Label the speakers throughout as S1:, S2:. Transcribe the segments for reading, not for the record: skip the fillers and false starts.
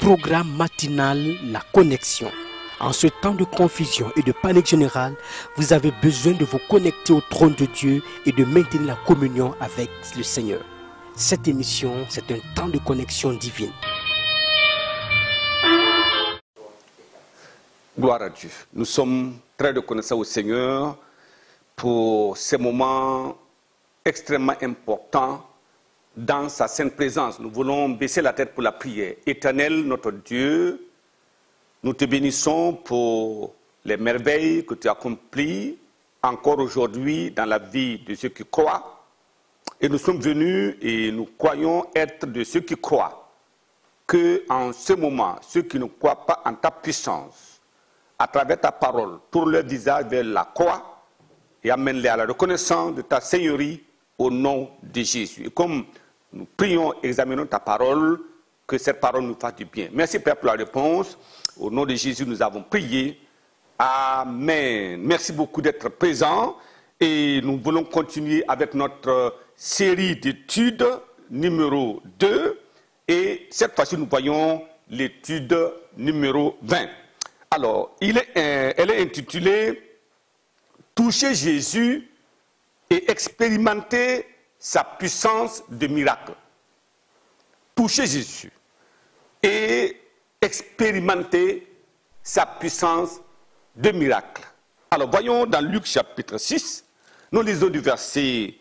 S1: programme matinal La Connexion. En ce temps de confusion et de panique générale, vous avez besoin de vous connecter au trône de Dieu et de maintenir la communion avec le Seigneur. Cette émission, c'est un temps de connexion divine.
S2: Gloire à Dieu. Nous sommes très reconnaissants au Seigneur pour ces moments extrêmement importants dans sa sainte présence. Nous voulons baisser la tête pour la prière. Éternel, notre Dieu, nous te bénissons pour les merveilles que tu as accomplies encore aujourd'hui dans la vie de ceux qui croient. Et nous sommes venus et nous croyons être de ceux qui croient que en ce moment, ceux qui ne croient pas en ta puissance, à travers ta parole, tournent leur visage vers la croix et amène-les à la reconnaissance de ta Seigneurie au nom de Jésus. Et comme nous prions, examinons ta parole, que cette parole nous fasse du bien. Merci Père pour la réponse. Au nom de Jésus, nous avons prié. Amen. Merci beaucoup d'être présent. Et nous voulons continuer avec notre série d'études numéro 2. Et cette fois-ci, nous voyons l'étude numéro 20. Alors, elle est intitulée « Toucher Jésus et expérimenter sa puissance de miracle ». Toucher Jésus et expérimenter sa puissance de miracle. Alors, voyons dans Luc chapitre 6, nous lisons du verset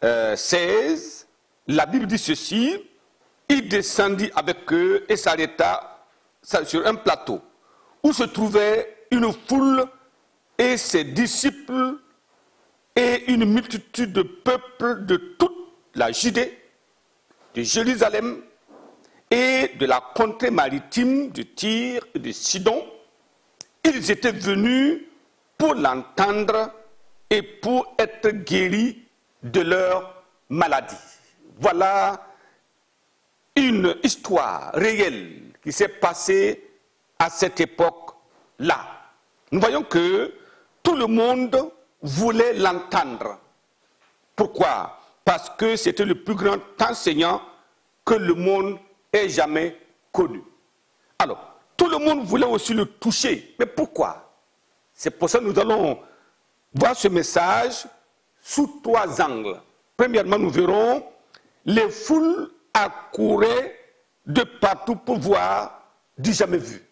S2: 16, la Bible dit ceci, « Il descendit avec eux et s'arrêta sur un plateau où se trouvait une foule et ses disciples et une multitude de peuples de toute la Judée, de Jérusalem et de la contrée maritime de Tyr et de Sidon. Ils étaient venus pour l'entendre et pour être guéris de leur maladie. » Voilà une histoire réelle qui s'est passée à cette époque-là. Nous voyons que tout le monde voulait l'entendre. Pourquoi? Parce que c'était le plus grand enseignant que le monde ait jamais connu. Alors, tout le monde voulait aussi le toucher. Mais pourquoi? C'est pour ça que nous allons voir ce message sous trois angles. Premièrement, nous verrons les foules accouraient de partout pour voir du jamais vu.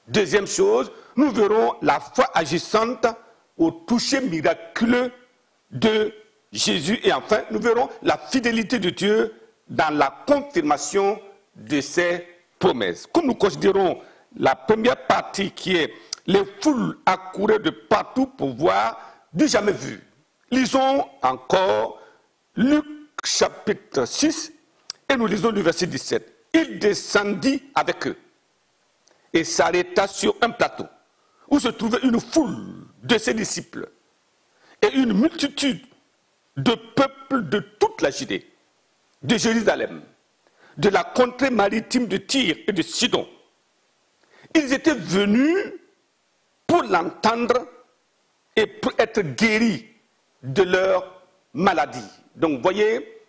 S2: Deuxième chose, nous verrons la foi agissante au toucher miraculeux de Jésus. Et enfin, nous verrons la fidélité de Dieu dans la confirmation de ses promesses. Comme nous considérons la première partie qui est les foules accouraient de partout pour voir du jamais vu. Lisons encore Luc chapitre 6 et nous lisons du verset 17. Il descendit avec eux et s'arrêta sur un plateau où se trouvait une foule de ses disciples et une multitude de peuples de toute la Judée, de Jérusalem, de la contrée maritime de Tyr et de Sidon. Ils étaient venus pour l'entendre et pour être guéris de leur maladie. Donc, voyez,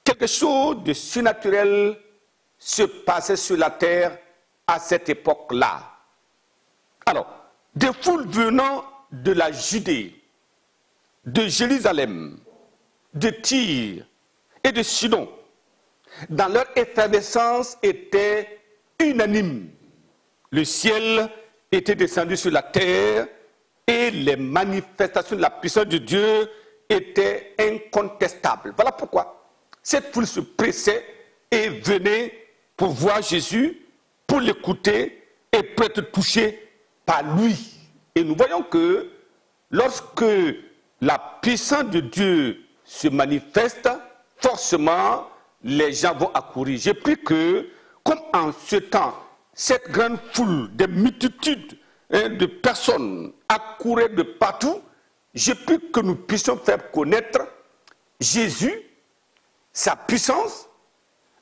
S2: quelque chose de surnaturel se passait sur la terre à cette époque-là. Alors, des foules venant de la Judée, de Jérusalem, de Tyr et de Sidon, dans leur effervescence étaient unanimes. Le ciel était descendu sur la terre et les manifestations de la puissance de Dieu étaient incontestables. Voilà pourquoi cette foule se pressait et venait pour voir Jésus, pour l'écouter et pour être touché par lui. Et nous voyons que lorsque la puissance de Dieu se manifeste, forcément, les gens vont accourir. J'ai pris que, comme en ce temps, cette grande foule, des multitudes de personnes accouraient de partout, j'ai pris que nous puissions faire connaître Jésus, sa puissance,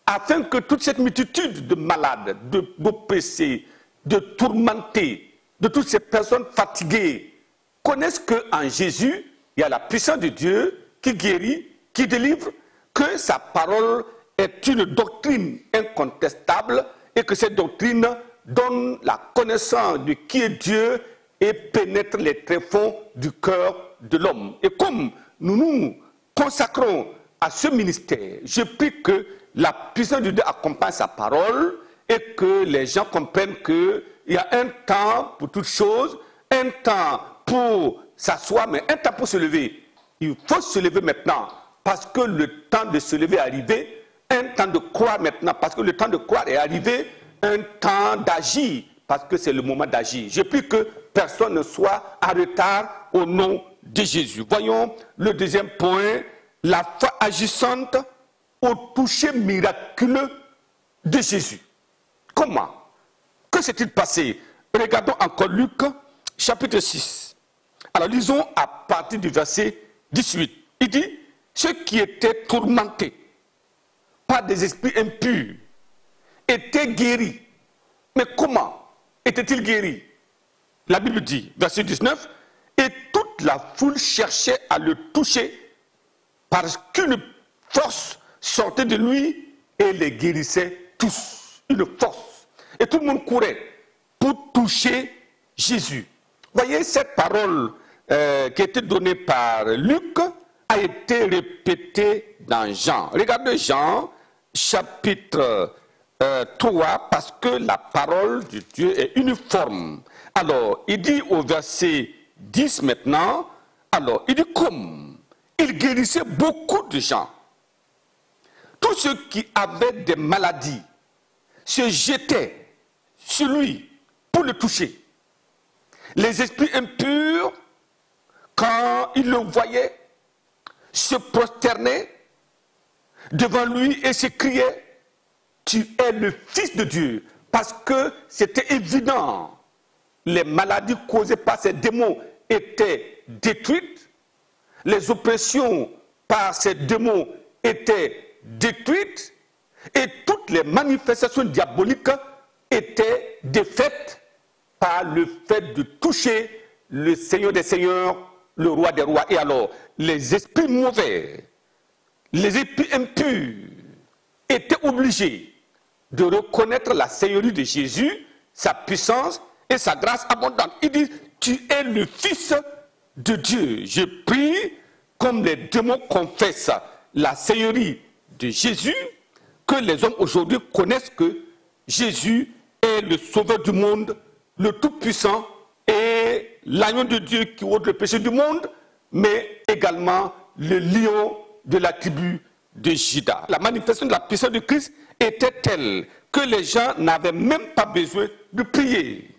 S2: afin que toute cette multitude de malades, d'oppressés, de tourmentés, de toutes ces personnes fatiguées, connaissent qu'en Jésus, il y a la puissance de Dieu qui guérit, qui délivre, que sa parole est une doctrine incontestable et que cette doctrine donne la connaissance de qui est Dieu et pénètre les tréfonds du cœur de l'homme. Et comme nous nous consacrons à ce ministère, je prie que la puissance de Dieu accompagne sa parole et que les gens comprennent qu'il y a un temps pour toutes choses, un temps pour s'asseoir, mais un temps pour se lever. Il faut se lever maintenant parce que le temps de se lever est arrivé, un temps de croire maintenant parce que le temps de croire est arrivé, un temps d'agir parce que c'est le moment d'agir. Je prie que personne ne soit en retard au nom de Jésus. Voyons le deuxième point, la foi agissante au toucher miraculeux de Jésus. Comment? Que s'est-il passé? Regardons encore Luc, chapitre 6. Alors lisons à partir du verset 18. Il dit, ceux qui étaient tourmentés par des esprits impurs étaient guéris. Mais comment étaient-ils guéris? La Bible dit, verset 19, et toute la foule cherchait à le toucher parce qu'une force sortait de lui et les guérissait tous. Une force. Et tout le monde courait pour toucher Jésus. Voyez, cette parole qui a été donnée par Luc a été répétée dans Jean. Regardez Jean, chapitre 3, parce que la parole de Dieu est uniforme. Alors, il dit au verset 10 maintenant, alors, il dit comme il guérissait beaucoup de gens. Tous ceux qui avaient des maladies se jetaient sur lui pour le toucher. Les esprits impurs, quand ils le voyaient, se prosternaient devant lui et s'écriaient, tu es le Fils de Dieu. Parce que c'était évident, les maladies causées par ces démons étaient détruites, les oppressions par ces démons étaient détruites, et toutes les manifestations diaboliques étaient défaites par le fait de toucher le Seigneur des Seigneurs, le Roi des Rois. Et alors, les esprits mauvais, les esprits impurs étaient obligés de reconnaître la Seigneurie de Jésus, sa puissance et sa grâce abondante. Il dit, tu es le Fils de Dieu. Je prie, comme les démons confessent la Seigneurie de Jésus, que les hommes aujourd'hui connaissent que Jésus est le Sauveur du monde, le Tout-Puissant et l'agneau de Dieu qui ôte le péché du monde, mais également le lion de la tribu de Juda. La manifestation de la puissance de Christ était telle que les gens n'avaient même pas besoin de prier,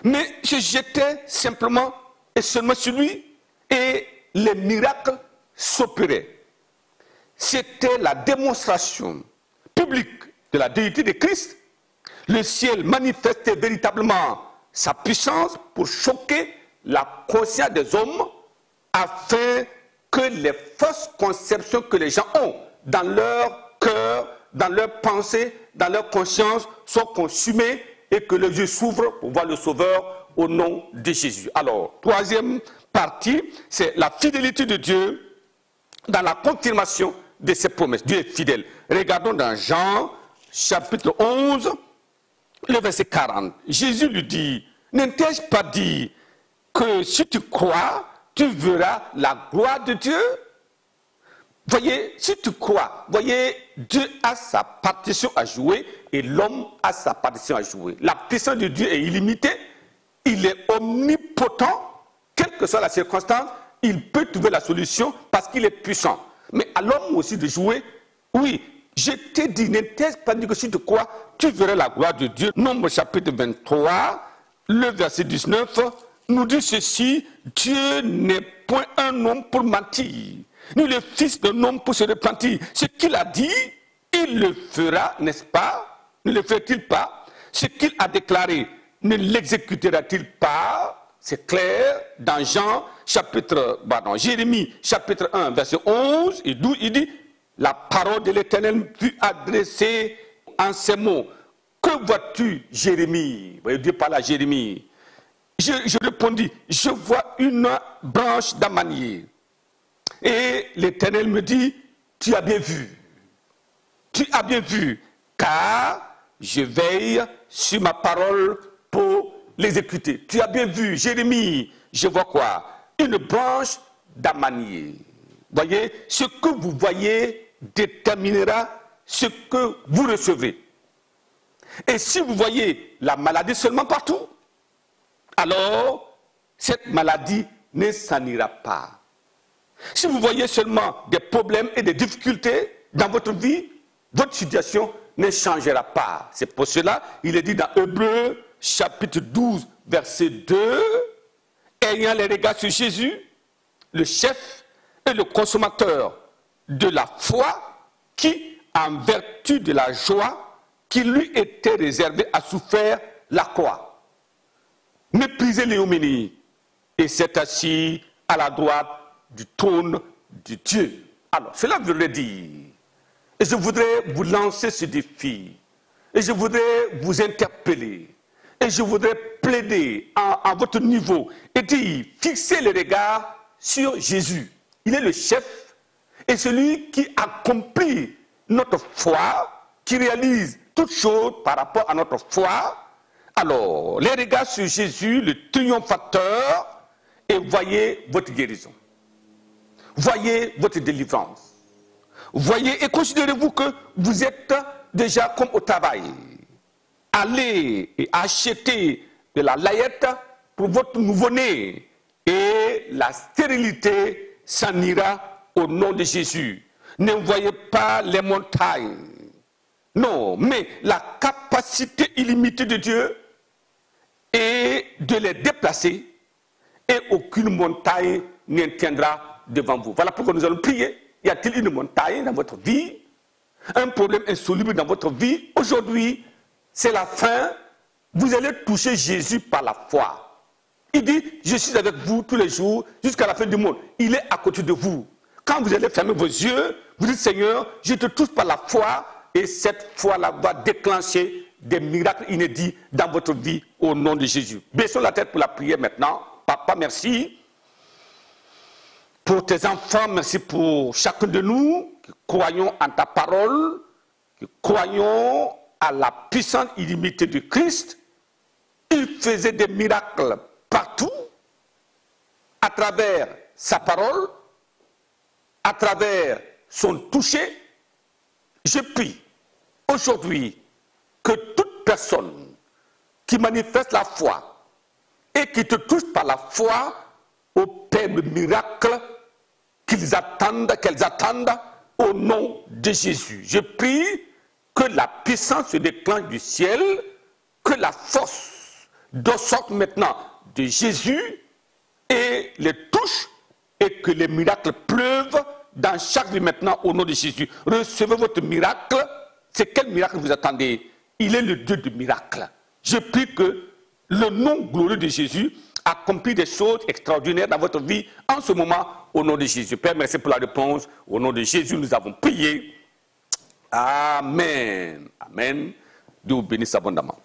S2: mais se jetaient simplement et seulement sur lui et les miracles s'opéraient. C'était la démonstration publique de la déité de Christ. Le ciel manifestait véritablement sa puissance pour choquer la conscience des hommes afin que les fausses conceptions que les gens ont dans leur cœur, dans leur pensée, dans leur conscience soient consumées et que les yeux s'ouvrent pour voir le Sauveur au nom de Jésus. Alors, troisième partie, c'est la fidélité de Dieu dans la confirmation de ses promesses. Dieu est fidèle. Regardons dans Jean, chapitre 11, le verset 40. Jésus lui dit, ne t'ai-je pas dit que si tu crois, tu verras la gloire de Dieu? Voyez, si tu crois, voyez, Dieu a sa partition à jouer et l'homme a sa partition à jouer. La puissance de Dieu est illimitée, il est omnipotent, quelle que soit la circonstance, il peut trouver la solution parce qu'il est puissant. Mais à l'homme aussi de jouer, oui, je t'ai dit, ne t'ai-je pas dit que si tu crois, tu verras la gloire de Dieu. Nombre chapitre 23, le verset 19, nous dit ceci, Dieu n'est point un homme pour mentir, ni le fils d'un homme pour se repentir. Ce qu'il a dit, il le fera, n'est-ce pas? Ne le fait-il pas? Ce qu'il a déclaré, ne l'exécutera-t-il pas? C'est clair, dans Jérémie, chapitre 1, verset 11, et d'où il dit, la parole de l'Éternel fut adressée en ces mots. Que vois-tu, Jérémie? Vous voyez, Dieu parle à Jérémie. Je répondis, je vois une branche d'amanier. Et l'Éternel me dit, tu as bien vu. Tu as bien vu, car je veille sur ma parole pour l'exécuter. Tu as bien vu, Jérémie, je vois quoi? Une branche d'amanier. Voyez, ce que vous voyez déterminera ce que vous recevrez. Et si vous voyez la maladie seulement partout, alors cette maladie ne s'en ira pas. Si vous voyez seulement des problèmes et des difficultés dans votre vie, votre situation ne changera pas. C'est pour cela il est dit dans Hébreux chapitre 12, verset 2, ayant les regards sur Jésus, le chef et le consommateur de la foi, qui, en vertu de la joie qui lui était réservée, a souffert la croix, méprisé l'ignominie, et s'est assis à la droite du trône de Dieu. Alors, cela veut dire, et je voudrais vous lancer ce défi, et je voudrais vous interpeller, et je voudrais plaider à votre niveau, et dire, fixez les regards sur Jésus. Il est le chef, et celui qui accomplit notre foi, qui réalise toutes choses par rapport à notre foi. Alors, les regards sur Jésus, le triomphateur, et voyez votre guérison. Voyez votre délivrance. Voyez et considérez-vous que vous êtes déjà comme au travail. Allez et achetez de la layette pour votre nouveau-né et la stérilité s'en ira au nom de Jésus. Ne voyez pas les montagnes. Non, mais la capacité illimitée de Dieu est de les déplacer et aucune montagne ne tiendra devant vous. Voilà pourquoi nous allons prier. Y a-t-il une montagne dans votre vie? Un problème insoluble dans votre vie? Aujourd'hui, c'est la fin. Vous allez toucher Jésus par la foi. Il dit, je suis avec vous tous les jours jusqu'à la fin du monde. Il est à côté de vous. Quand vous allez fermer vos yeux, vous dites, Seigneur, je te touche par la foi, et cette foi-là va déclencher des miracles inédits dans votre vie au nom de Jésus. Baissons la tête pour la prière maintenant. Papa, merci pour tes enfants, merci pour chacun de nous qui croyons en ta parole, qui croyons à la puissance illimitée de Christ. Il faisait des miracles partout, à travers sa parole, à travers son toucher. Je prie aujourd'hui que toute personne qui manifeste la foi et qui te touche par la foi opère le miracle qu'elles attendent au nom de Jésus. Je prie que la puissance se déclenche du ciel, que la force sorte maintenant de Jésus et les touche et que les miracles pleuvent dans chaque vie maintenant au nom de Jésus. Recevez votre miracle. C'est quel miracle vous attendez? Il est le Dieu du miracle. Je prie que le nom glorieux de Jésus accomplit des choses extraordinaires dans votre vie en ce moment au nom de Jésus. Père, merci pour la réponse. Au nom de Jésus, nous avons prié. Amen. Amen. Dieu vous bénisse abondamment.